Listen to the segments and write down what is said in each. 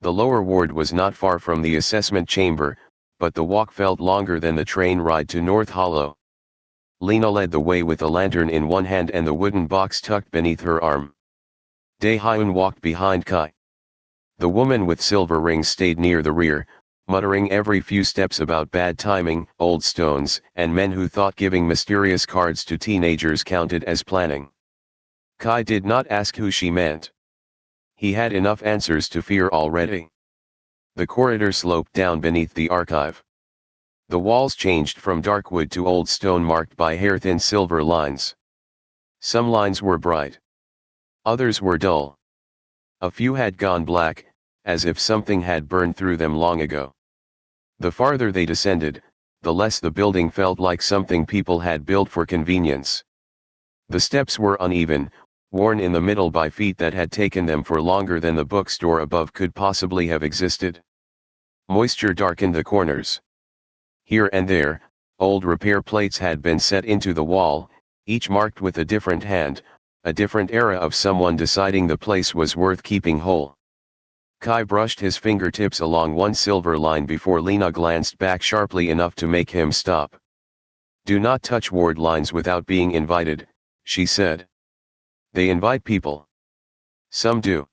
The lower ward was not far from the assessment chamber, but the walk felt longer than the train ride to North Hollow. Lena led the way with a lantern in one hand and the wooden box tucked beneath her arm. Dae-hyun walked behind Kai. The woman with silver rings stayed near the rear, muttering every few steps about bad timing, old stones, and men who thought giving mysterious cards to teenagers counted as planning. Kai did not ask who she meant. He had enough answers to fear already. The corridor sloped down beneath the archive. The walls changed from dark wood to old stone marked by hair-thin silver lines. Some lines were bright. Others were dull. A few had gone black, as if something had burned through them long ago. The farther they descended, the less the building felt like something people had built for convenience. The steps were uneven, worn in the middle by feet that had taken them for longer than the bookstore above could possibly have existed. Moisture darkened the corners. Here and there, old repair plates had been set into the wall, each marked with a different hand, a different era of someone deciding the place was worth keeping whole. Kai brushed his fingertips along one silver line before Lena glanced back sharply enough to make him stop. "Do not touch ward lines without being invited," she said. "They invite people. Some do.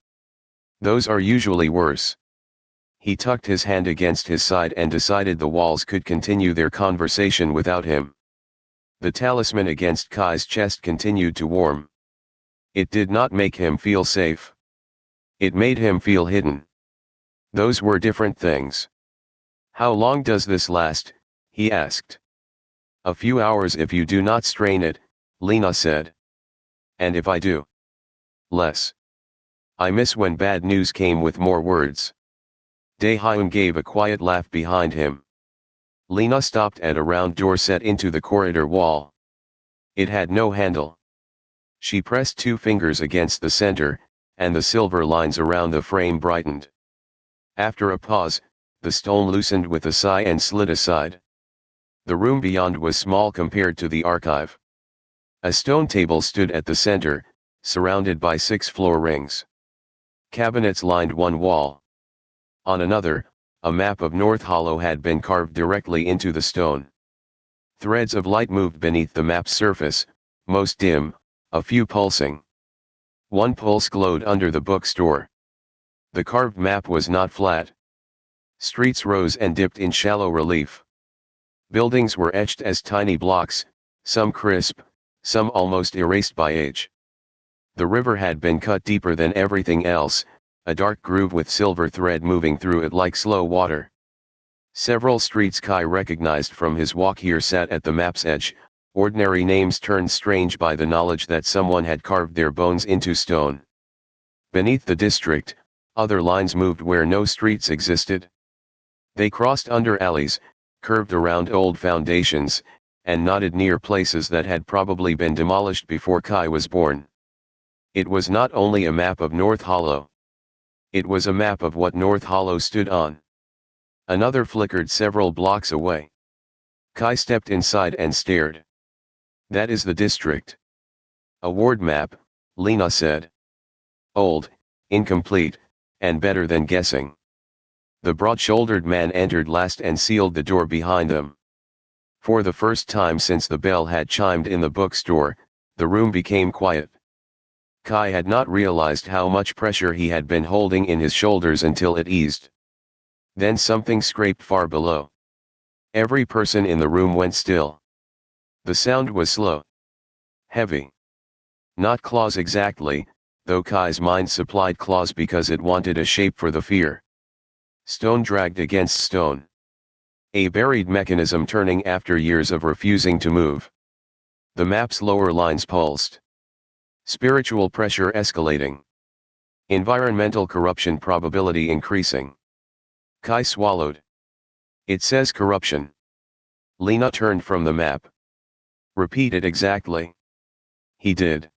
Those are usually worse." He tucked his hand against his side and decided the walls could continue their conversation without him. The talisman against Kai's chest continued to warm. It did not make him feel safe. It made him feel hidden. Those were different things. "How long does this last?" he asked. "A few hours if you do not strain it," Lena said. "And if I do?" "Less. I miss when bad news came with more words." Dae-hyun gave a quiet laugh behind him. Lena stopped at a round door set into the corridor wall. It had no handle. She pressed two fingers against the center, and the silver lines around the frame brightened. After a pause, the stone loosened with a sigh and slid aside. The room beyond was small compared to the archive. A stone table stood at the center, surrounded by 6 floor rings. Cabinets lined one wall. On another, a map of North Hollow had been carved directly into the stone. Threads of light moved beneath the map's surface, most dim, a few pulsing. One pulse glowed under the bookstore. The carved map was not flat. Streets rose and dipped in shallow relief. Buildings were etched as tiny blocks, some crisp, some almost erased by age. The river had been cut deeper than everything else, a dark groove with silver thread moving through it like slow water. Several streets Kai recognized from his walk here sat at the map's edge, ordinary names turned strange by the knowledge that someone had carved their bones into stone. Beneath the district, other lines moved where no streets existed. They crossed under alleys, curved around old foundations, and nodded near places that had probably been demolished before Kai was born. It was not only a map of North Hollow. It was a map of what North Hollow stood on. Another flickered several blocks away. Kai stepped inside and stared. "That is the district." "A ward map," Lena said. "Old, incomplete, and better than guessing." The broad-shouldered man entered last and sealed the door behind them. For the first time since the bell had chimed in the bookstore, the room became quiet. Kai had not realized how much pressure he had been holding in his shoulders until it eased. Then something scraped far below. Every person in the room went still. The sound was slow. Heavy. Not claws exactly, though Kai's mind supplied claws because it wanted a shape for the fear. Stone dragged against stone. A buried mechanism turning after years of refusing to move. The map's lower lines pulsed. Spiritual pressure escalating. Environmental corruption probability increasing. Kai swallowed. "It says corruption." Lena turned from the map. "Repeat it exactly." He did.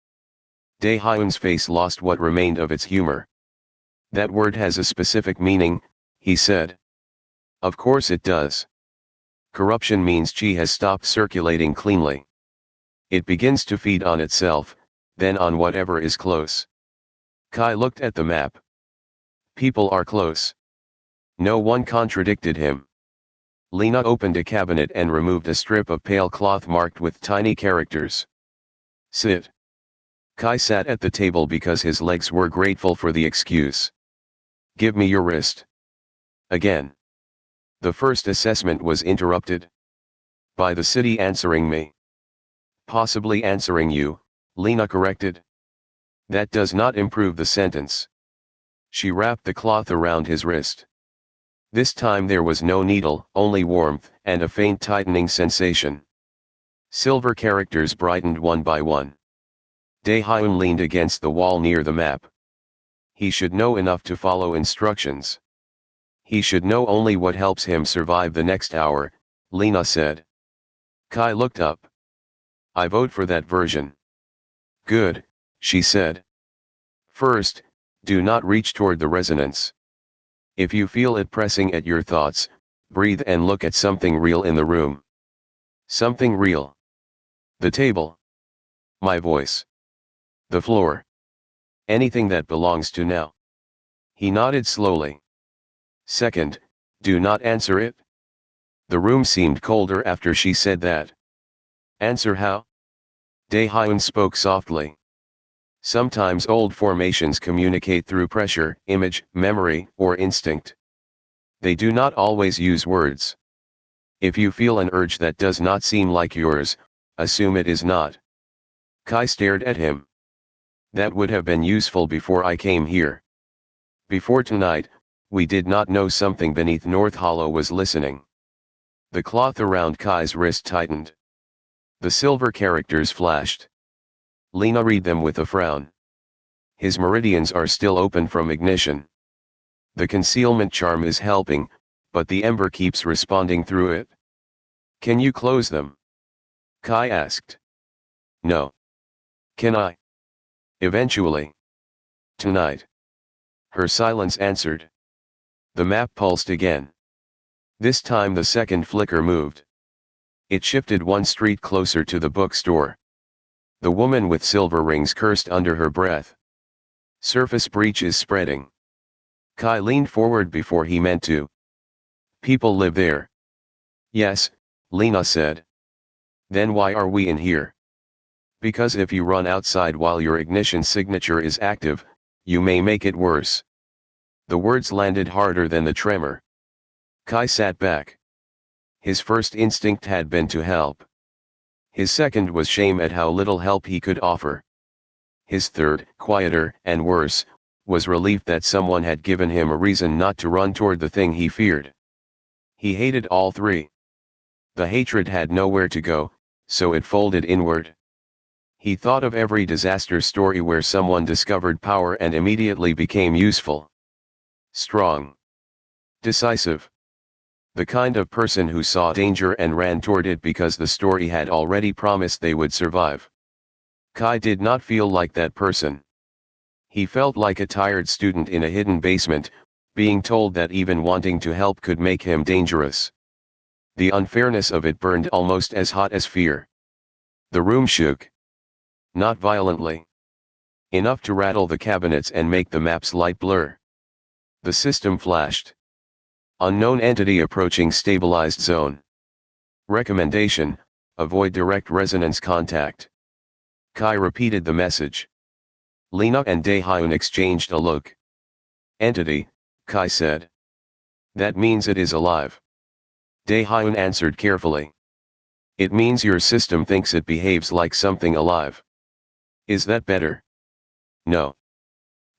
Dae-hyun's face lost what remained of its humor. "That word has a specific meaning," he said. "Of course it does. Corruption means chi has stopped circulating cleanly. It begins to feed on itself, then on whatever is close." Kai looked at the map. "People are close." No one contradicted him. Lena opened a cabinet and removed a strip of pale cloth marked with tiny characters. Sit. Kai sat at the table because his legs were grateful for the excuse. Give me your wrist. Again. The first assessment was interrupted. By the city answering me. Possibly answering you, Lena corrected. That does not improve the sentence. She wrapped the cloth around his wrist. This time there was no needle, only warmth, and a faint tightening sensation. Silver characters brightened one by one. Dae-hyun leaned against the wall near the map. He should know enough to follow instructions. He should know only what helps him survive the next hour, Lena said. Kai looked up. I vote for that version. Good, she said. First, do not reach toward the resonance. If you feel it pressing at your thoughts, breathe and look at something real in the room. Something real. The table. My voice. The floor. Anything that belongs to now. He nodded slowly. Second, do not answer it. The room seemed colder after she said that. Answer how? Dae-hyun spoke softly. Sometimes old formations communicate through pressure, image, memory, or instinct. They do not always use words. If you feel an urge that does not seem like yours, assume it is not. Kai stared at him. That would have been useful before I came here. Before tonight, we did not know something beneath North Hollow was listening. The cloth around Kai's wrist tightened. The silver characters flashed. Lena read them with a frown. His meridians are still open from ignition. The concealment charm is helping, but the ember keeps responding through it. Can you close them? Kai asked. No. Can I? Eventually. Tonight. Her silence answered. The map pulsed again. This time the second flicker moved. It shifted one street closer to the bookstore. The woman with silver rings cursed under her breath. Surface breach is spreading. Kai leaned forward before he meant to. People live there. Yes, Lena said. Then why are we in here? Because if you run outside while your ignition signature is active, you may make it worse. The words landed harder than the tremor. Kai sat back. His first instinct had been to help. His second was shame at how little help he could offer. His third, quieter and worse, was relief that someone had given him a reason not to run toward the thing he feared. He hated all three. The hatred had nowhere to go, so it folded inward. He thought of every disaster story where someone discovered power and immediately became useful. Strong. Decisive. The kind of person who saw danger and ran toward it because the story had already promised they would survive. Kai did not feel like that person. He felt like a tired student in a hidden basement, being told that even wanting to help could make him dangerous. The unfairness of it burned almost as hot as fear. The room shook. Not violently. Enough to rattle the cabinets and make the map's light blur. The system flashed. Unknown entity approaching stabilized zone. Recommendation, avoid direct resonance contact. Kai repeated the message. Lena and Dae-hyun exchanged a look. Entity, Kai said. That means it is alive. Dae-hyun answered carefully. It means your system thinks it behaves like something alive. Is that better? No.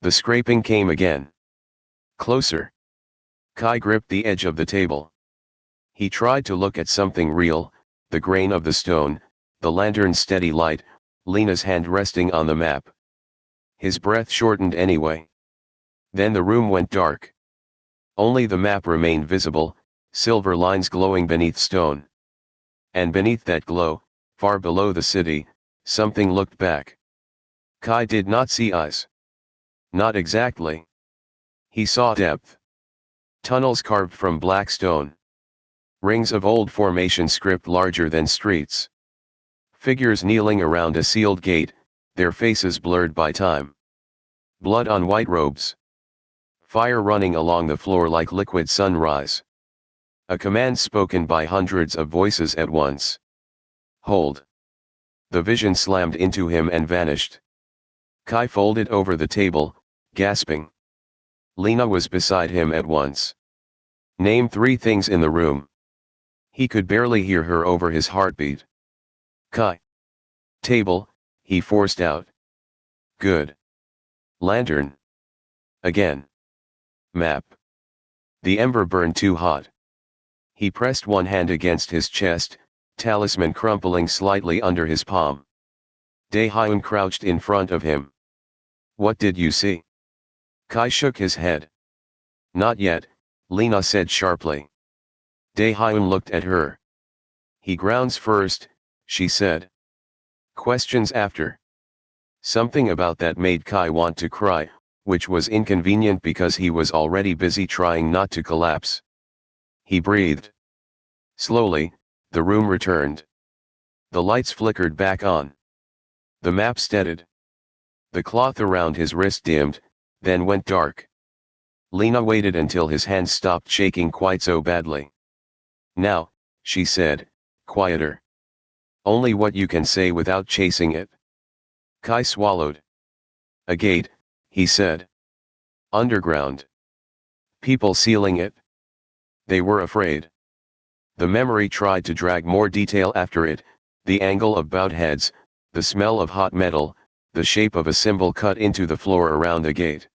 The scraping came again. Closer. Kai gripped the edge of the table. He tried to look at something real, the grain of the stone, the lantern's steady light, Lena's hand resting on the map. His breath shortened anyway. Then the room went dark. Only the map remained visible, silver lines glowing beneath stone. And beneath that glow, far below the city, something looked back. Kai did not see eyes. Not exactly. He saw depth. Tunnels carved from black stone. Rings of old formation script larger than streets. Figures kneeling around a sealed gate, their faces blurred by time. Blood on white robes. Fire running along the floor like liquid sunrise. A command spoken by hundreds of voices at once. Hold. The vision slammed into him and vanished. Kai folded over the table, gasping. Lena was beside him at once. Name 3 things in the room. He could barely hear her over his heartbeat. Kai. Table, he forced out. Good. Lantern. Again. Map. The ember burned too hot. He pressed one hand against his chest, talisman crumpling slightly under his palm. Dae-hyun crouched in front of him. What did you see? Kai shook his head. Not yet, Lena said sharply. Dae-hyun looked at her. He grounds first, she said. Questions after. Something about that made Kai want to cry, which was inconvenient because he was already busy trying not to collapse. He breathed. Slowly, the room returned. The lights flickered back on. The map steadied. The cloth around his wrist dimmed, then went dark. Lena waited until his hands stopped shaking quite so badly. Now, she said, quieter. Only what you can say without chasing it. Kai swallowed. A gate, he said. Underground. People sealing it. They were afraid. The memory tried to drag more detail after it, the angle of bowed heads, the smell of hot metal, the shape of a symbol cut into the floor around the gate.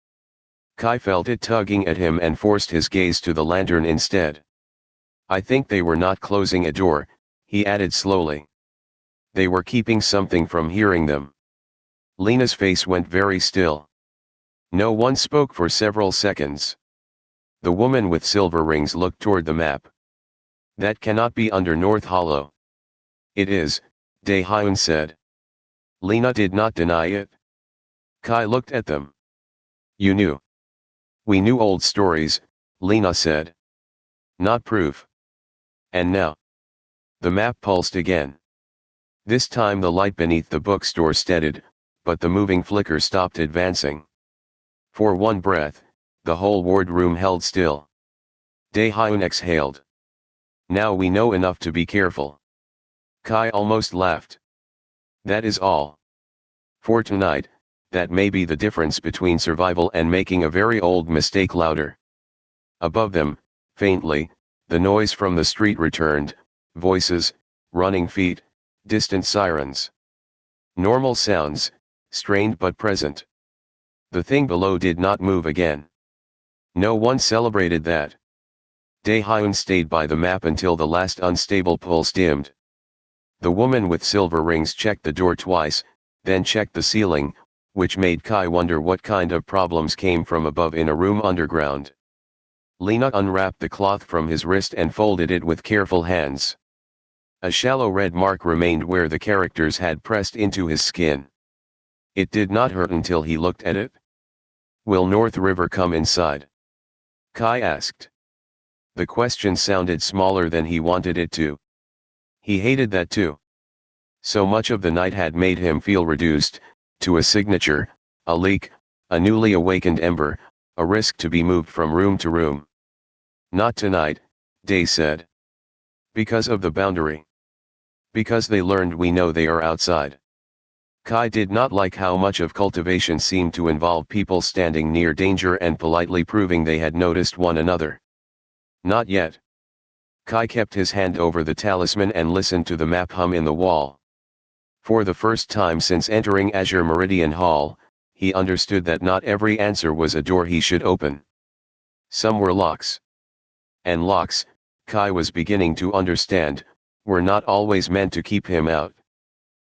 Kai felt it tugging at him and forced his gaze to the lantern instead. I think they were not closing a door, he added slowly. They were keeping something from hearing them. Lena's face went very still. No one spoke for several seconds. The woman with silver rings looked toward the map. That cannot be under North Hollow. It is, Dae-hyun said. Lena did not deny it. Kai looked at them. You knew. We knew old stories, Lena said. Not proof. And now. The map pulsed again. This time the light beneath the bookstore steadied, but the moving flicker stopped advancing. For one breath, the whole wardroom held still. Dae-hyun exhaled. Now we know enough to be careful. Kai almost laughed. That is all. For tonight, that may be the difference between survival and making a very old mistake louder. Above them, faintly, the noise from the street returned, voices, running feet, distant sirens. Normal sounds, strained but present. The thing below did not move again. No one celebrated that. Dae-hyun stayed by the map until the last unstable pulse dimmed. The woman with silver rings checked the door twice, then checked the ceiling, which made Kai wonder what kind of problems came from above in a room underground. Lena unwrapped the cloth from his wrist and folded it with careful hands. A shallow red mark remained where the characters had pressed into his skin. It did not hurt until he looked at it. Will North River come inside? Kai asked. The question sounded smaller than he wanted it to. He hated that too. So much of the night had made him feel reduced, to a signature, a leak, a newly awakened ember, a risk to be moved from room to room. Not tonight, Dae said. Because of the boundary. Because they learned we know they are outside. Kai did not like how much of cultivation seemed to involve people standing near danger and politely proving they had noticed one another. Not yet. Kai kept his hand over the talisman and listened to the map hum in the wall. For the first time since entering Azure Meridian Hall, he understood that not every answer was a door he should open. Some were locks. And locks, Kai was beginning to understand, were not always meant to keep him out.